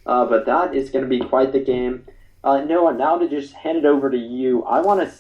But that is going to be quite the game. Noah, now to just hand it over to you, I want to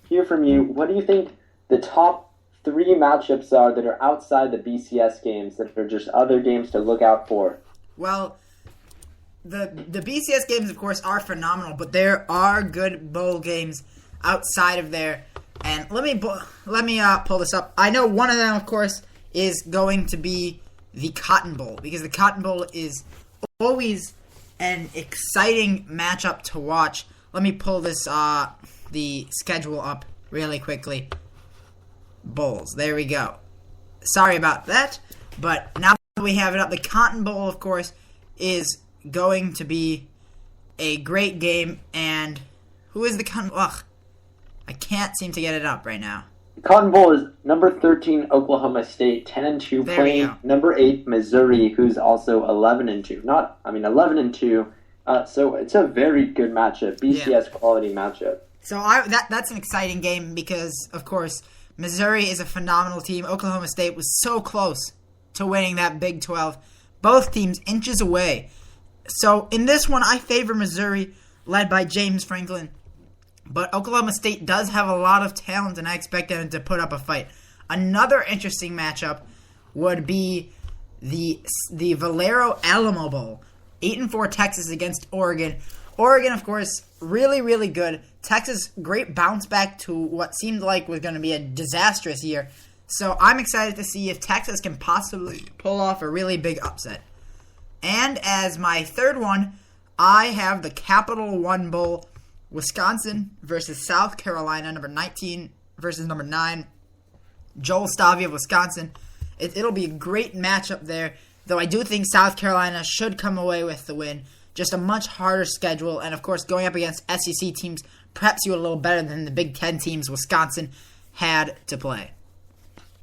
hear from you. What do you think the top three matchups are that are outside the BCS games that are just other games to look out for? Well, the BCS games, of course, are phenomenal, but there are good bowl games outside of there. And let me pull this up. I know one of them, of course, is going to be the Cotton Bowl, because the Cotton Bowl is always an exciting matchup to watch. Let me pull this the schedule up really quickly. Bowls. There we go. Sorry about that, but now that we have it up, the Cotton Bowl, of course, is going to be a great game. And who is the Cotton Bowl? Ugh, I can't seem to get it up right now. Cotton Bowl is number 13 Oklahoma State, 10-2, playing number 8 Missouri, who's also 11-2. 11-2. So it's a very good matchup, BCS quality matchup. So that's an exciting game because, of course, Missouri is a phenomenal team. Oklahoma State was so close to winning that Big 12. Both teams inches away. So in this one, I favor Missouri, led by James Franklin. But Oklahoma State does have a lot of talent, and I expect them to put up a fight. Another interesting matchup would be the Valero Alamo Bowl. 8-4 Texas against Oregon. Oregon, of course, really, really good. Texas, great bounce back to what seemed like was going to be a disastrous year. So I'm excited to see if Texas can possibly pull off a really big upset. And as my third one, I have the Capital One Bowl. Wisconsin versus South Carolina, number 19 versus number 9. Joel Stavia of Wisconsin. It'll be a great matchup there, though I do think South Carolina should come away with the win. Just a much harder schedule, and of course going up against SEC teams preps you a little better than the Big Ten teams Wisconsin had to play.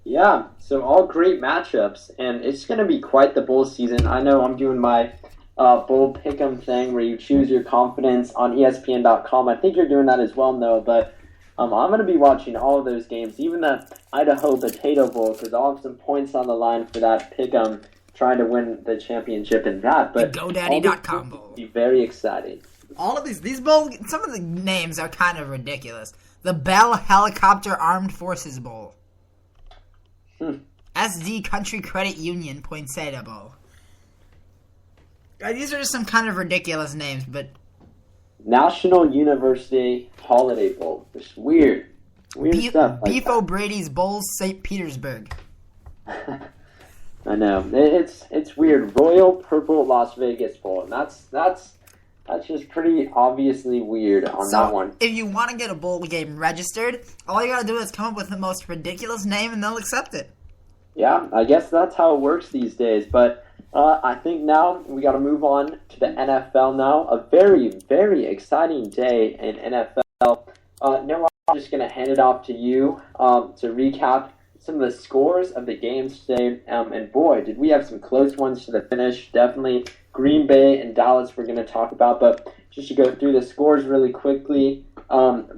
Yeah, so all great matchups, and it's going to be quite the bowl season. I know I'm doing my bowl pick'em thing where you choose your confidence on ESPN.com. I think you're doing that as well, Noah, but I'm going to be watching all of those games, even the Idaho Potato Bowl, because I'll have some points on the line for that pick'em, trying to win the championship in that. But the GoDaddy.com Bowl will be very exciting. All of these bowl, some of the names are kind of ridiculous. The Bell Helicopter Armed Forces Bowl. SD Country Credit Union Poinsettia Bowl. These are just some kind of ridiculous names, but... National University Holiday Bowl. It's weird. Stuff. Beef O'Brady's Bowls, St. Petersburg. I know. It's weird. Royal Purple Las Vegas Bowl. And that's just pretty obviously weird on that one. If you want to get a bowl game registered, all you gotta do is come up with the most ridiculous name and they'll accept it. Yeah, I guess that's how it works these days, but... I think now we got to move on to the NFL now. A very, very exciting day in NFL. Noah, I'm just going to hand it off to you to recap some of the scores of the games today. And boy, did we have some close ones to the finish. Definitely Green Bay and Dallas we're going to talk about. But just to go through the scores really quickly,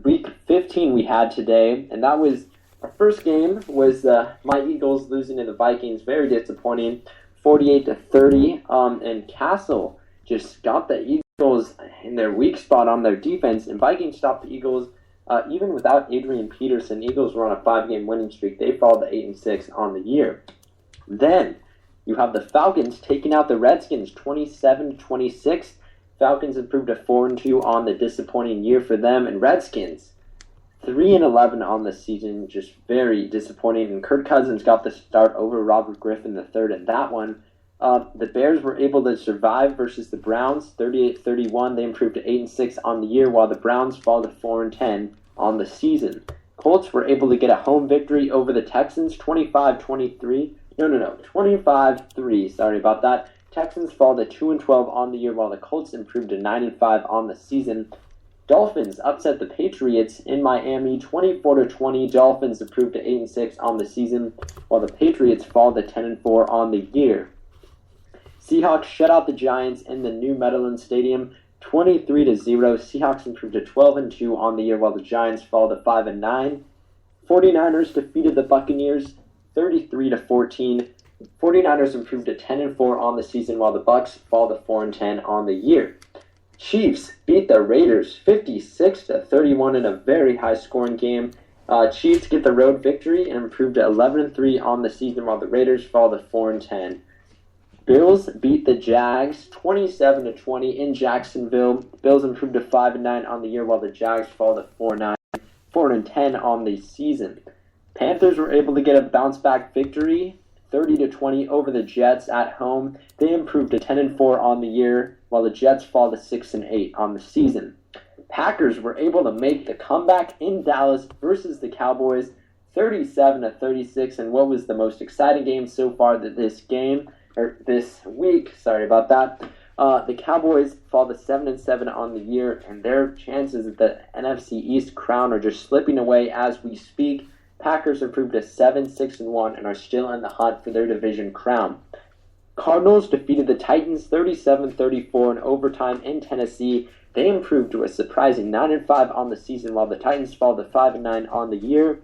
Week 15 we had today, and that was our first game was my Eagles losing to the Vikings. Very disappointing. 48-30, and Castle just got the Eagles in their weak spot on their defense, and Vikings stopped the Eagles even without Adrian Peterson. Eagles were on a 5-game winning streak. They followed the 8-6 on the year. Then you have the Falcons taking out the Redskins 27-26. Falcons improved to 4-2 on the disappointing year for them, and Redskins 3-11 on the season, just very disappointing. And Kirk Cousins got the start over Robert Griffin III in that one. The Bears were able to survive versus the Browns, 38-31. They improved to 8-6 on the year, while the Browns fall to 4-10 on the season. Colts were able to get a home victory over the Texans, 25-23. 25-3. Sorry about that. Texans fall to 2-12 on the year, while the Colts improved to 9-5 on the season. Dolphins upset the Patriots in Miami 24-20. Dolphins improved to 8-6 on the season, while the Patriots fall to 10-4 on the year. Seahawks shut out the Giants in the new Meadowlands Stadium 23-0. Seahawks improved to 12-2 on the year, while the Giants fall to 5-9. 49ers defeated the Buccaneers 33-14. 49ers improved to 10-4 on the season, while the Bucs fall to 4-10 on the year. Chiefs beat the Raiders 56-31 in a very high-scoring game. Chiefs get the road victory and improve to 11-3 on the season, while the Raiders fall to 4-10. Bills beat the Jags 27-20 in Jacksonville. Bills improved to 5-9 on the year, while the Jags fall to 4-10 on the season. Panthers were able to get a bounce-back victory, 30-20 over the Jets at home. They improved to 10-4 on the year, while the Jets fall to 6-8 on the season. Packers were able to make the comeback in Dallas versus the Cowboys, 37-36, in what was the most exciting game so far this week. Sorry about that. The Cowboys fall to 7-7 on the year, and their chances at the NFC East crown are just slipping away as we speak. Packers improved to 7-6-1 and are still in the hunt for their division crown. Cardinals defeated the Titans 37-34 in overtime in Tennessee. They improved to a surprising 9-5 on the season, while the Titans fall to 5-9 on the year.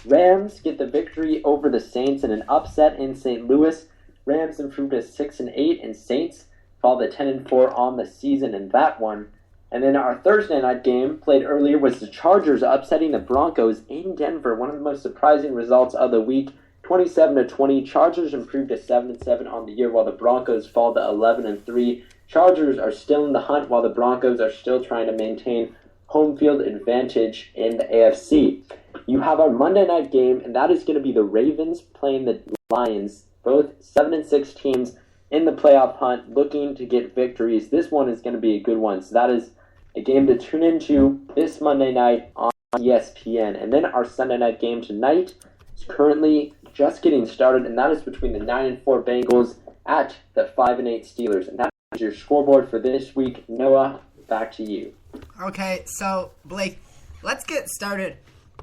Rams get the victory over the Saints in an upset in St. Louis. Rams improved to 6-8, and Saints fall to 10-4 on the season in that one. And then our Thursday night game played earlier was the Chargers upsetting the Broncos in Denver, one of the most surprising results of the week. 27-20, Chargers improved to 7-7 on the year, while the Broncos fall to 11-3. Chargers are still in the hunt, while the Broncos are still trying to maintain home field advantage in the AFC. You have our Monday night game, and that is going to be the Ravens playing the Lions, both 7-6 teams in the playoff hunt, looking to get victories. This one is going to be a good one, so that is a game to tune into this Monday night on ESPN. And then our Sunday night game tonight is currently just getting started, and that is between the 9-4 Bengals at the 5-8 Steelers. And that is your scoreboard for this week. Noah, back to you. Okay, so Blake, let's get started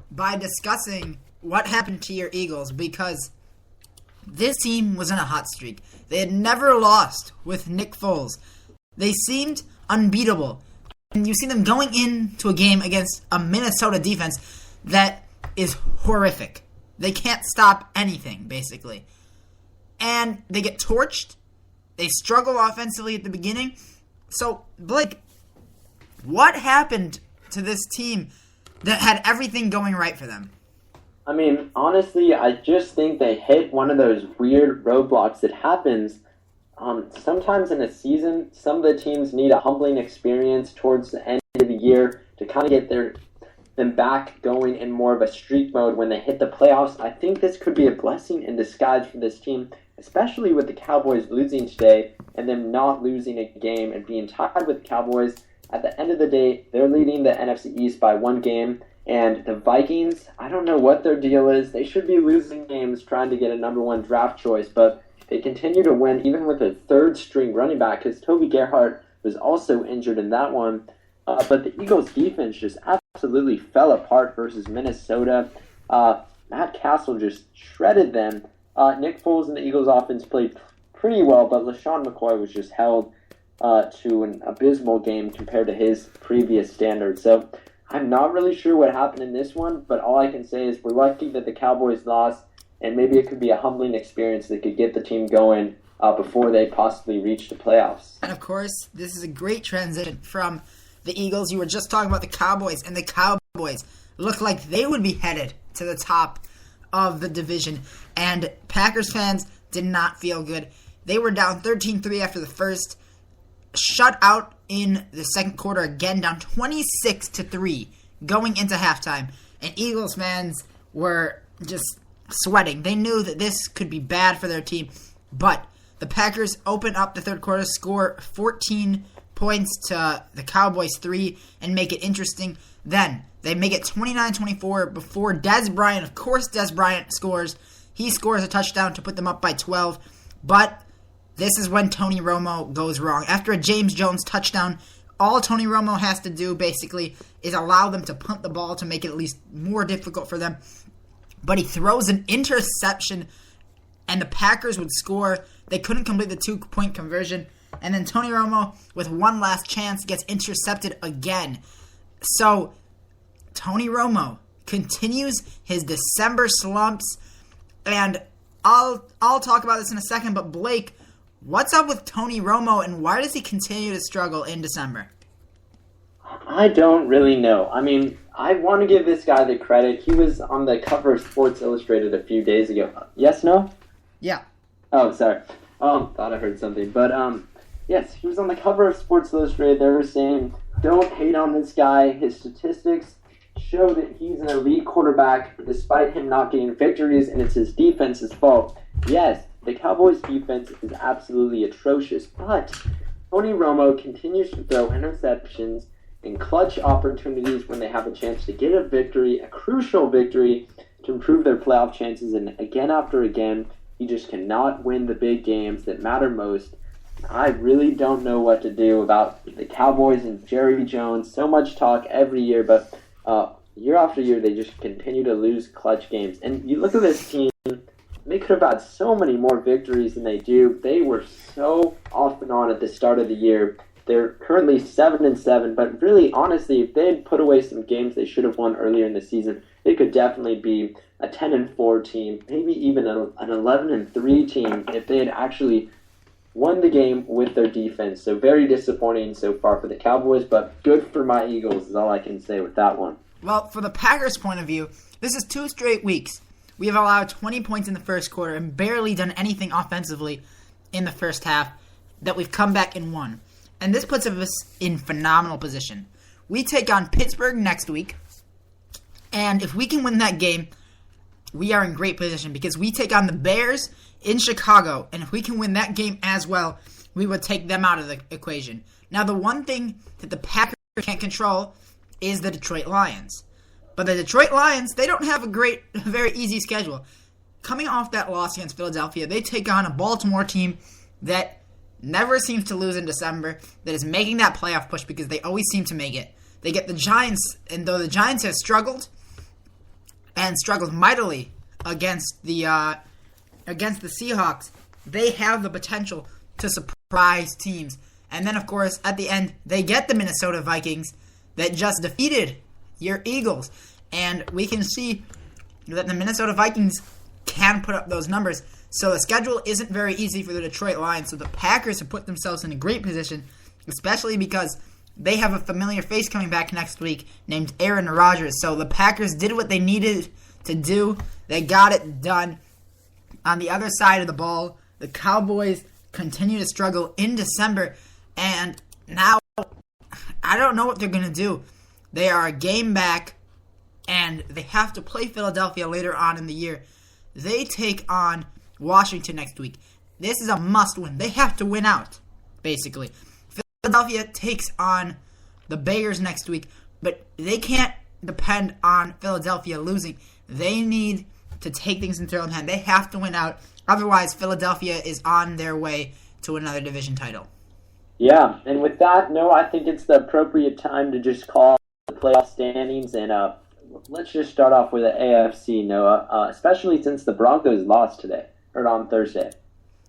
by discussing what happened to your Eagles, because this team was in a hot streak. They had never lost with Nick Foles. They seemed unbeatable. And you see them going into a game against a Minnesota defense that is horrific. They can't stop anything, basically. And they get torched. They struggle offensively at the beginning. So, Blake, what happened to this team that had everything going right for them? I mean, honestly, I just think they hit one of those weird roadblocks that happens sometimes in a season. Some of the teams need a humbling experience towards the end of the year to kind of get them back going in more of a streak mode when they hit the playoffs. I think this could be a blessing in disguise for this team, especially with the Cowboys losing today and them not losing a game and being tied with the Cowboys. At the end of the day, they're leading the NFC East by one game. And the Vikings, I don't know what their deal is. They should be losing games trying to get a number one draft choice, but they continue to win even with a third-string running back, because Toby Gerhart was also injured in that one. But the Eagles' defense just absolutely fell apart versus Minnesota. Matt Castle just shredded them. Nick Foles and the Eagles' offense played pretty well, but LaShawn McCoy was just held to an abysmal game compared to his previous standards. So I'm not really sure what happened in this one, but all I can say is we're lucky that the Cowboys lost, and maybe it could be a humbling experience that could get the team going before they possibly reach the playoffs. And of course, this is a great transition from the Eagles. You were just talking about the Cowboys, and the Cowboys look like they would be headed to the top of the division, and Packers fans did not feel good. They were down 13-3 after the first, shut out in the second quarter, again down 26-3 going into halftime, and Eagles fans were just sweating. They knew that this could be bad for their team, but the Packers open up the third quarter, score 14 points to the Cowboys 3, and make it interesting. Then they make it 29-24 before Dez Bryant, of course Dez Bryant scores. He scores a touchdown to put them up by 12, but this is when Tony Romo goes wrong. After a James Jones touchdown, all Tony Romo has to do, basically, is allow them to punt the ball to make it at least more difficult for them. But he throws an interception, and the Packers would score. They couldn't complete the 2-point conversion. And then Tony Romo, with one last chance, gets intercepted again. So, Tony Romo continues his December slumps, and I'll talk about this in a second, but Blake, what's up with Tony Romo, and why does he continue to struggle in December? I don't really know. I mean, I want to give this guy the credit. He was on the cover of Sports Illustrated a few days ago. Yes, no? Yeah. Oh, sorry. Thought I heard something. But, yes, he was on the cover of Sports Illustrated. They were saying, don't hate on this guy. His statistics show that he's an elite quarterback despite him not getting victories, and it's his defense's fault. Yes, the Cowboys' defense is absolutely atrocious, but Tony Romo continues to throw interceptions in clutch opportunities when they have a chance to get a victory, a crucial victory, to improve their playoff chances, and again after again, he just cannot win the big games that matter most. I really don't know what to do about the Cowboys and Jerry Jones. So much talk every year, but year after year, they just continue to lose clutch games. And you look at this team, they could have had so many more victories than they do. They were so off and on at the start of the year. They're currently 7-7, but really, honestly, if they had put away some games they should have won earlier in the season, they could definitely be a 10-4 team, maybe even an 11-3 team if they had actually won the game with their defense. So very disappointing so far for the Cowboys, but good for my Eagles is all I can say with that one. Well, for the Packers' point of view, this is 2 straight weeks. We have allowed 20 points in the first quarter and barely done anything offensively in the first half that we've come back and won. And this puts us in phenomenal position. We take on Pittsburgh next week, and if we can win that game, we are in great position because we take on the Bears in Chicago, and if we can win that game as well, we would take them out of the equation. Now, the one thing that the Packers can't control is the Detroit Lions. But the Detroit Lions, they don't have a very easy schedule. Coming off that loss against Philadelphia, they take on a Baltimore team that never seems to lose in December, that is making that playoff push because they always seem to make it. They get the Giants, and though the Giants have struggled, and struggled mightily against the Seahawks, they have the potential to surprise teams. And then, of course, at the end, they get the Minnesota Vikings that just defeated your Eagles. And we can see that the Minnesota Vikings can put up those numbers. So the schedule isn't very easy for the Detroit Lions. So the Packers have put themselves in a great position, especially because they have a familiar face coming back next week named Aaron Rodgers. So the Packers did what they needed to do. They got it done. On the other side of the ball, the Cowboys continue to struggle in December. And now, I don't know what they're going to do. They are a game back, and they have to play Philadelphia later on in the year. They take on Washington next week. This is a must-win. They have to win out, basically. Philadelphia takes on the Bears next week, but they can't depend on Philadelphia losing. They need to take things into their own hand. They have to win out. Otherwise, Philadelphia is on their way to another division title. Yeah, and with that, no, I think it's the appropriate time to just call the playoff standings, and let's just start off with the AFC, Noah, especially since the Broncos lost today, or on Thursday.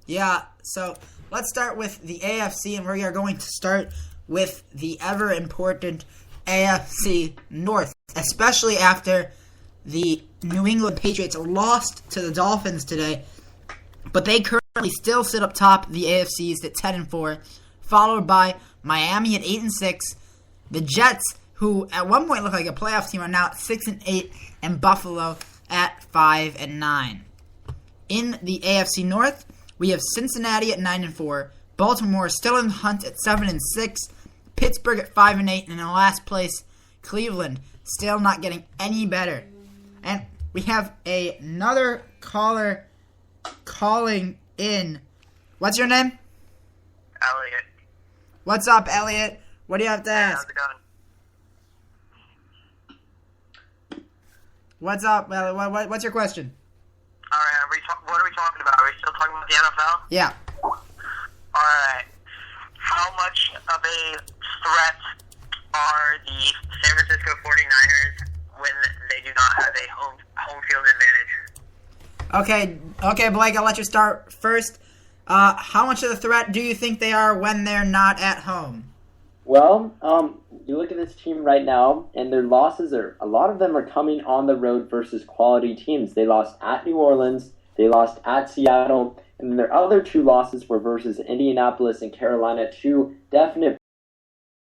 Yeah, so let's start with the AFC, and we are going to start with the ever-important AFC North, especially after the New England Patriots lost to the Dolphins today, but they currently still sit up top, the AFCs at 10-4, followed by Miami at 8-6, the Jets, who at one point looked like a playoff team, are now at 6-8, and Buffalo at 5-9. In the AFC North, we have Cincinnati at 9-4, Baltimore still in the hunt at 7-6, Pittsburgh at 5-8, and in last place, Cleveland still not getting any better. And we have another caller calling in. What's your name? Elliot. What's up, Elliot? What do you have to ask? How's it going? What's up? What's your question? All right, what are we talking about? Are we still talking about the NFL? Yeah. All right. How much of a threat are the San Francisco 49ers when they do not have a home field advantage? Okay, Blake, I'll let you start first. How much of a threat do you think they are when they're not at home? Well, you look at this team right now, and their losses a lot of them are coming on the road versus quality teams. They lost at New Orleans, They lost at Seattle, and their other two losses were versus Indianapolis and Carolina, two definite